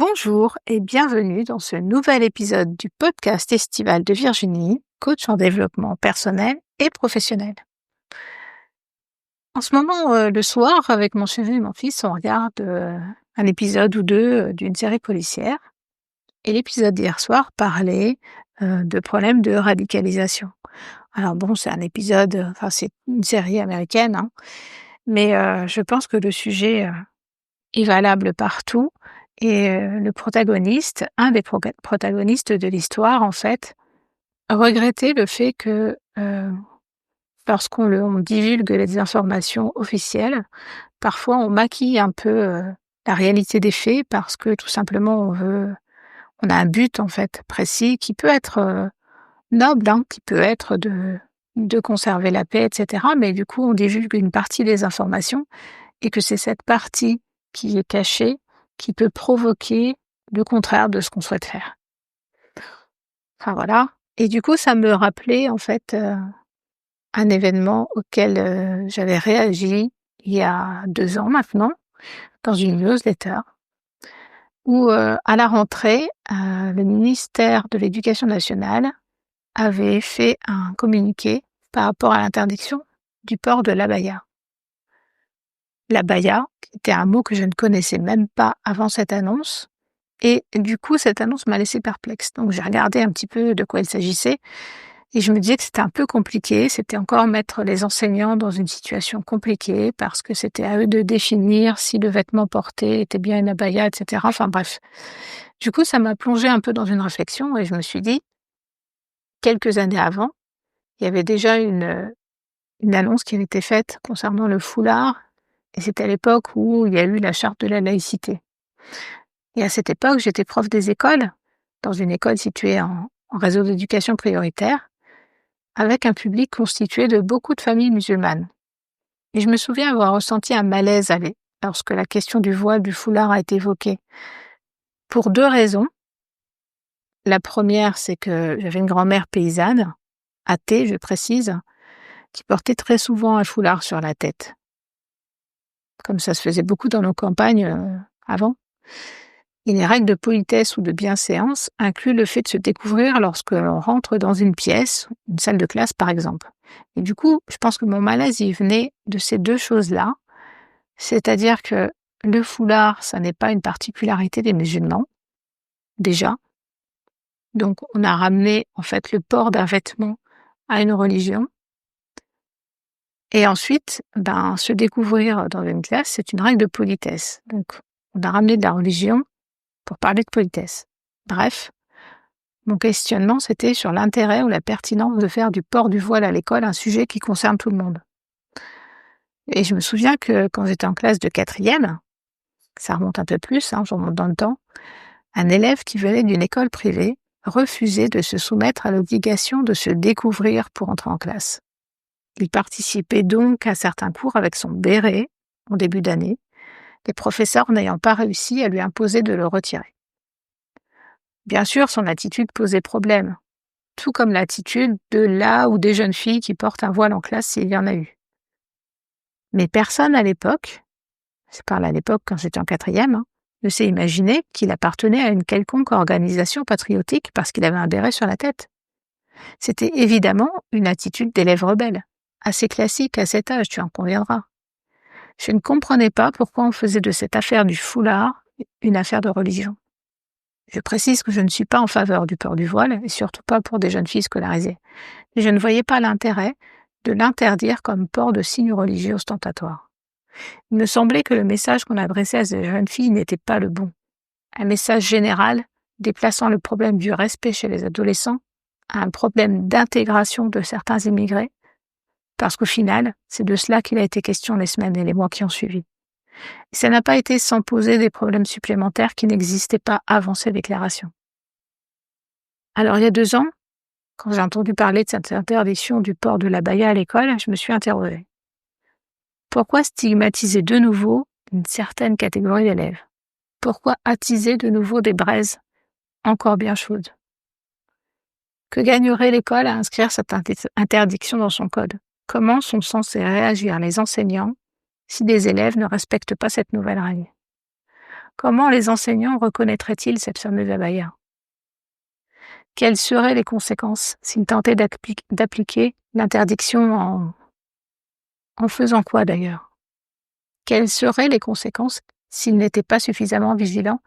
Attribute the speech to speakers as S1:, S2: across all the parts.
S1: Bonjour et bienvenue dans ce nouvel épisode du podcast estival de Virginie, coach en développement personnel et professionnel. En ce moment, le soir, avec mon chéri et mon fils, on regarde un épisode ou deux d'une série policière. Et l'épisode d'hier soir parlait de problèmes de radicalisation. Alors bon, c'est un épisode, c'est une série américaine, hein, mais je pense que le sujet est valable partout. Et le protagoniste, un des protagonistes de l'histoire, en fait, regrettait le fait que, on divulgue les informations officielles, parfois on maquille un peu, la réalité des faits parce que tout simplement on a un but, en fait, précis qui peut être, noble, hein, qui peut être de conserver la paix et cetera, mais du coup on divulgue une partie des informations et que c'est cette partie qui est cachée, qui peut provoquer le contraire de ce qu'on souhaite faire. Enfin voilà. Et du coup, ça me rappelait en fait, un événement auquel, j'avais réagi il y a 2 ans maintenant, dans une newsletter où, à la rentrée, le ministère de l'Éducation nationale avait fait un communiqué par rapport à l'interdiction du port de l'abaya. L'abaya, qui était un mot que je ne connaissais même pas avant cette annonce, et du coup, cette annonce m'a laissée perplexe. Donc j'ai regardé un petit peu de quoi il s'agissait et je me disais que c'était un peu compliqué. C'était encore mettre les enseignants dans une situation compliquée parce que c'était à eux de définir si le vêtement porté était bien une abaya, et cetera. Enfin bref. Du coup, ça m'a plongée un peu dans une réflexion et je me suis dit, quelques années avant, il y avait déjà une annonce qui avait été faite concernant le foulard et c'était à l'époque où il y a eu la charte de la laïcité. Et à cette époque, j'étais prof des écoles, dans une école située en réseau d'éducation prioritaire, avec un public constitué de beaucoup de familles musulmanes. Et je me souviens avoir ressenti un malaise lorsque la question du voile, du foulard a été évoquée. Pour 2 raisons. La première, c'est que j'avais une grand-mère paysanne, athée, je précise, qui portait très souvent un foulard sur la tête. Comme ça se faisait beaucoup dans nos campagnes avant. Et les règles de politesse ou de bienséance incluent le fait de se découvrir lorsque l'on rentre dans une pièce, une salle de classe par exemple. Et du coup, je pense que mon malaise, il venait de ces 2 choses-là. C'est-à-dire que le foulard, ça n'est pas une particularité des musulmans, déjà. Donc on a ramené en fait le port d'un vêtement à une religion. Et ensuite, se découvrir dans une classe, c'est une règle de politesse. Donc on a ramené de la religion pour parler de politesse. Bref, mon questionnement, c'était sur l'intérêt ou la pertinence de faire du port du voile à l'école un sujet qui concerne tout le monde. Et je me souviens que quand j'étais en classe de 4e, ça remonte un peu plus, je remonte dans le temps, un élève qui venait d'une école privée refusait de se soumettre à l'obligation de se découvrir pour entrer en classe. Il participait donc à certains cours avec son béret en début d'année, les professeurs n'ayant pas réussi à lui imposer de le retirer. Bien sûr, son attitude posait problème, tout comme l'attitude de la ou des jeunes filles qui portent un voile en classe s'il y en a eu. Mais personne à l'époque, je parle à l'époque quand j'étais en 4e, ne s'est imaginé qu'il appartenait à une quelconque organisation patriotique parce qu'il avait un béret sur la tête. C'était évidemment une attitude d'élève rebelle, assez classique à cet âge, tu en conviendras. Je ne comprenais pas pourquoi on faisait de cette affaire du foulard une affaire de religion. Je précise que je ne suis pas en faveur du port du voile, et surtout pas pour des jeunes filles scolarisées. Mais je ne voyais pas l'intérêt de l'interdire comme port de signes religieux ostentatoires. Il me semblait que le message qu'on adressait à ces jeunes filles n'était pas le bon. Un message général déplaçant le problème du respect chez les adolescents à un problème d'intégration de certains immigrés, parce qu'au final, c'est de cela qu'il a été question les semaines et les mois qui ont suivi. Et ça n'a pas été sans poser des problèmes supplémentaires qui n'existaient pas avant ces déclarations. Alors il y a 2 ans, quand j'ai entendu parler de cette interdiction du port de l'abaya à l'école, je me suis interrogée. Pourquoi stigmatiser de nouveau une certaine catégorie d'élèves ? Pourquoi attiser de nouveau des braises encore bien chaudes ? Que gagnerait l'école à inscrire cette interdiction dans son code ? Comment sont censés réagir les enseignants si des élèves ne respectent pas cette nouvelle règle ? comment les enseignants reconnaîtraient-ils cette fameuse abaya? Quelles seraient les conséquences s'ils tentaient d'appliquer l'interdiction en faisant quoi d'ailleurs? Quelles seraient les conséquences s'ils n'étaient pas suffisamment vigilants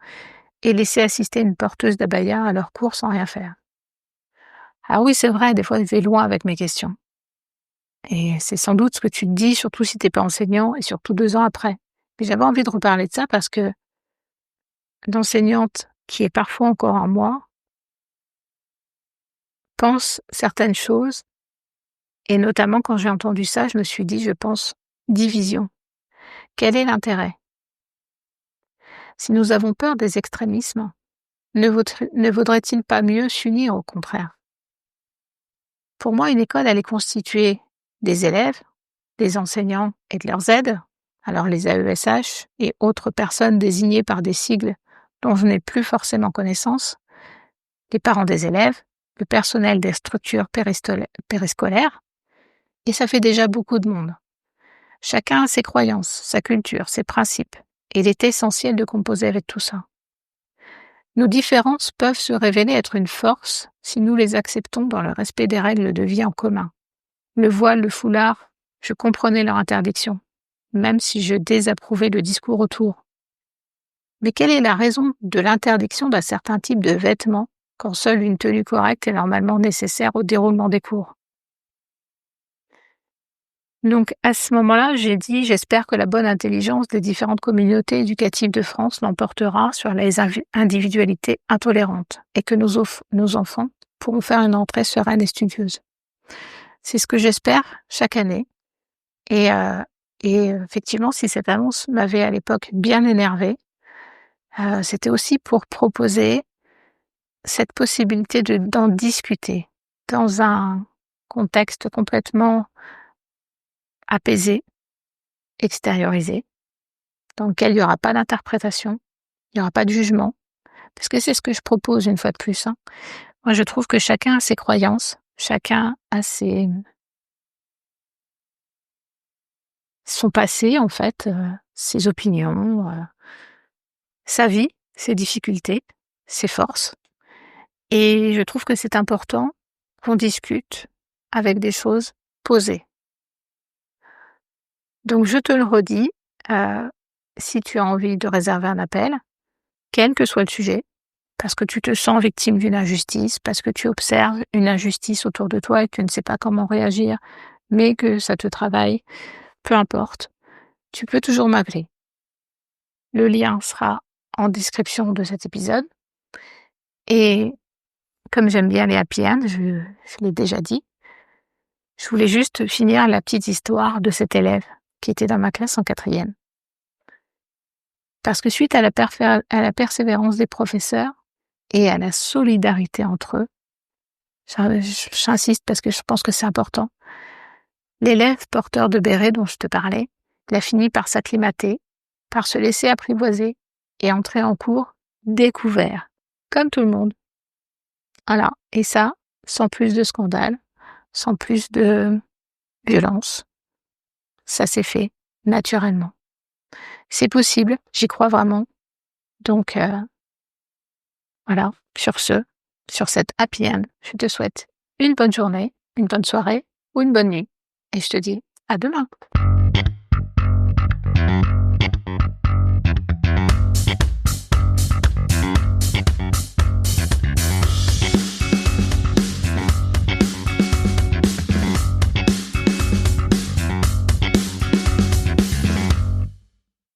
S1: et laissaient assister une porteuse d'abaya à leur cours sans rien faire? Ah oui, c'est vrai, des fois, je vais loin avec mes questions. Et c'est sans doute ce que tu te dis, surtout si t'es pas enseignant et surtout 2 ans après. Mais j'avais envie de reparler de ça parce que l'enseignante qui est parfois encore en moi pense certaines choses et notamment quand j'ai entendu ça, je me suis dit: «Je pense division». Quel est l'intérêt? Si nous avons peur des extrémismes, ne vaudrait-il pas mieux s'unir au contraire? Pour moi, une école, elle est constituée des élèves, des enseignants et de leurs aides, alors les AESH et autres personnes désignées par des sigles dont je n'ai plus forcément connaissance, les parents des élèves, le personnel des structures périscolaires, et ça fait déjà beaucoup de monde. Chacun a ses croyances, sa culture, ses principes, et il est essentiel de composer avec tout ça. Nos différences peuvent se révéler être une force si nous les acceptons dans le respect des règles de vie en commun. Le voile, le foulard, je comprenais leur interdiction, même si je désapprouvais le discours autour. Mais quelle est la raison de l'interdiction d'un certain type de vêtements quand seule une tenue correcte est normalement nécessaire au déroulement des cours? Donc à ce moment-là, j'ai dit: «J'espère que la bonne intelligence des différentes communautés éducatives de France l'emportera sur les individualités intolérantes et que nos enfants pourront faire une entrée sereine et studieuse». C'est ce que j'espère chaque année et effectivement, si cette annonce m'avait à l'époque bien énervée, c'était aussi pour proposer cette possibilité d'en discuter dans un contexte complètement apaisé, extériorisé, dans lequel il n'y aura pas d'interprétation, il n'y aura pas de jugement, parce que c'est ce que je propose une fois de plus, hein. Moi, je trouve que chacun a ses croyances, chacun a son passé en fait, ses opinions, sa vie, ses difficultés, ses forces et je trouve que c'est important qu'on discute avec des choses posées. Donc je te le redis, heu, si tu as envie de réserver un appel, quel que soit le sujet, parce que tu te sens victime d'une injustice, parce que tu observes une injustice autour de toi et que tu ne sais pas comment réagir, mais que ça te travaille, peu importe, tu peux toujours m'appeler. Le lien sera en description de cet épisode et comme j'aime bien les happy end, je l'ai déjà dit, je voulais juste finir la petite histoire de cet élève qui était dans ma classe en 4e. Parce que suite à la persévérance des professeurs et à la solidarité entre eux, j'insiste parce que je pense que c'est important, l'élève porteur de béret dont je te parlais, il a fini par s'acclimater, par se laisser apprivoiser et entrer en cours découvert, comme tout le monde. Voilà, et ça, sans plus de scandale, sans plus de violence. Ça s'est fait naturellement. C'est possible, j'y crois vraiment. Donc voilà, sur cette happy end, je te souhaite une bonne journée, une bonne soirée ou une bonne nuit. Et je te dis à demain.